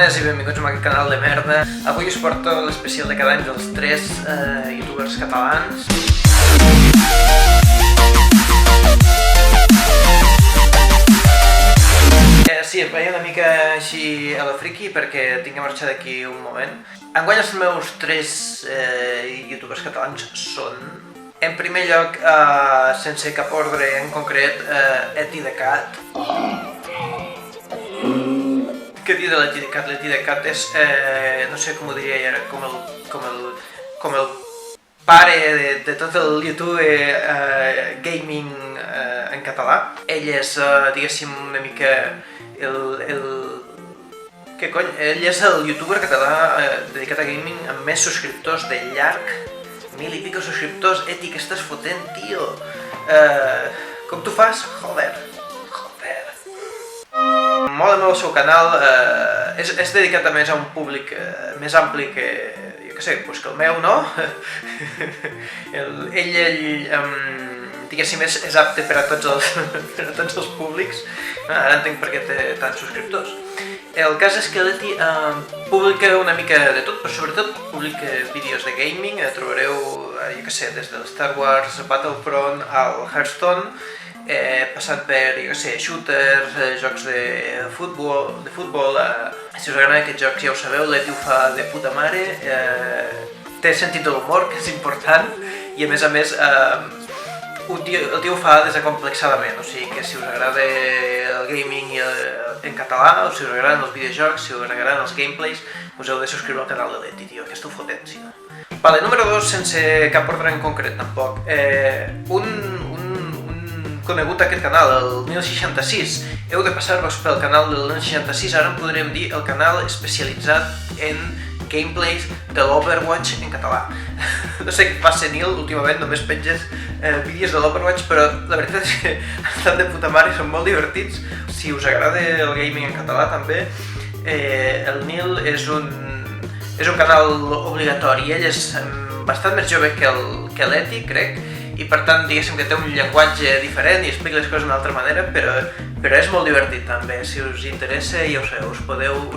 bones i benvinguts a aquest canal de merda. Avui us porto l'especial de cada any dels 3 youtubers catalans. Sí, em veia una mica així a la friki perquè tinc que marxar d'aquí un moment. Enguany els meus 3 youtubers catalans són, en primer lloc, sense cap ordre en concret, Etidecat. Què dir de l'Etidecat? L'Etidecat és, no sé com ho diria ara, com el pare de tot el YouTube gaming en català. Ell és, diguéssim, una mica Què cony? Ell és el youtuber català dedicat a gaming amb més subscriptors de llarg. 1000 i pico subscriptors. Eti, què estàs fotent, tio? Com t'ho fas? Joder. Mola molt el seu canal. És dedicat a més a un públic més ampli que, jo què sé, que el meu, no? Ell diguéssim, és apte per a tots els públics. Ara entenc per què té tants subscriptors. El cas és que l'Eti publica una mica de tot, però sobretot publica vídeos de gaming. Trobareu, jo què sé, des del Star Wars Battlefront al Hearthstone, passant per, jo què sé, shooters, jocs de futbol. Si us agraden aquests jocs ja ho sabeu, l'Eti ho fa de puta mare. Té sentit de l'humor, que és important, i a més el tio ho fa desacomplexadament, o sigui que si us agrada el gaming en català, o si us agraden els videojocs, si us agraden els gameplays, us heu de subscriure al canal de l'Eti, tio, que esteu fotent, sí. Vale, número 2, sense cap ordre en concret, tampoc. Un conegut d'aquest canal, el 1066. Heu de passar-vos pel canal del 1066, ara en podríem dir el canal especialitzat en gameplays de l'Overwatch en català. No sé què passa, Nil, últimament només penges vídeos de l'Overwatch, però la veritat és que estan de puta mare i són molt divertits. Si us agrada el gaming en català també, el Nil és un canal obligatori. Ell és bastant més jove que l'Eti, crec, i per tant, diguéssim que té un llenguatge diferent i explica les coses d'una altra manera, però és molt divertit també. Si us interessa, ja ho sabeu, us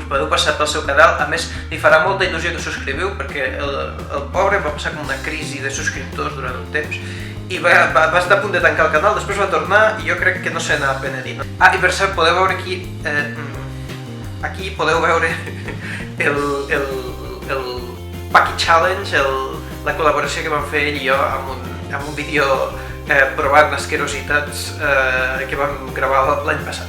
podeu passar pel seu canal. A més, li farà molta il·lusió que subscriviu, perquè el pobre va passar com una crisi de subscriptors durant un temps i va estar a punt de tancar el canal, després va tornar i jo crec que no se n'ha penedit. I per cert, podeu veure aquí podeu veure el Paki Challenge, la col·laboració que vam fer ell i jo amb un vídeo provant asquerositats que vam gravar l'any passat.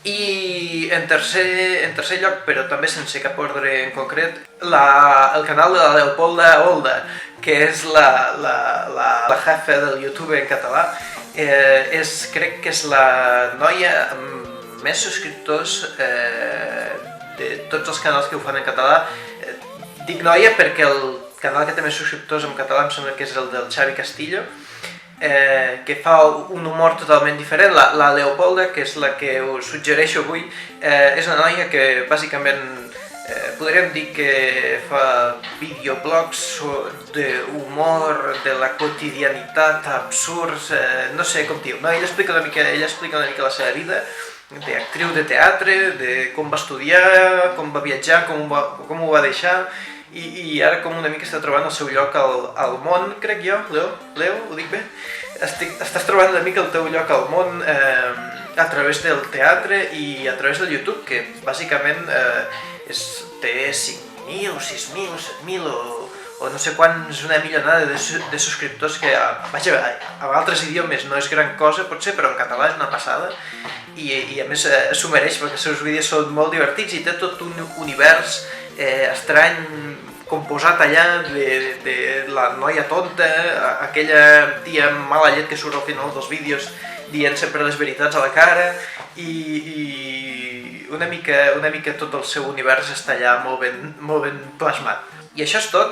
I en tercer lloc, però també sense cap ordre en concret, el canal de la Leopolda Olda, que és la jefa del YouTube en català. Crec que és la noia amb més subscriptors de tots els canals que ho fan en català. Dic noia perquè el canal que té més subscriptors en català em sembla que és el del Xavi Castillo, que fa un humor totalment diferent. La Leopolda, que és la que us suggereixo avui, és una noia que bàsicament podríem dir que fa videoblogs d'humor, de la quotidianitat, absurds, no sé com dir. Ella explica una mica la seva vida d'actriu de teatre, de com va estudiar, com va viatjar, com ho va deixar, i ara com una mica està trobant el seu lloc al món, crec jo. Leo, ho dic bé? Estàs trobant una mica el teu lloc al món a través del teatre i a través del YouTube, que bàsicament té 5.000 o 6.000 o 7.000 o no sé quants, una milionada de subscriptors, que vaja, en altres idiomes no és gran cosa potser, però en català és una passada, i a més s'ho mereix perquè els seus vídeos són molt divertits i té tot un univers estrany composat allà de la noia tonta, aquella tia amb mala llet que surt al final dels vídeos dient sempre les veritats a la cara, i una mica tot el seu univers està allà molt ben plasmat. I això és tot.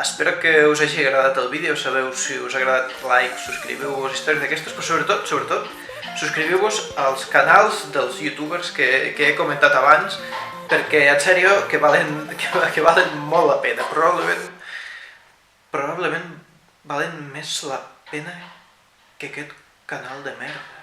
Espero que us hagi agradat el vídeo. Sabeu, si us ha agradat, like, subscriviu-vos, històries d'aquestes, però sobretot subscriviu-vos als canals dels youtubers que he comentat abans, perquè, en sèrio, que valen molt la pena. Probablement valen més la pena que aquest canal de merda.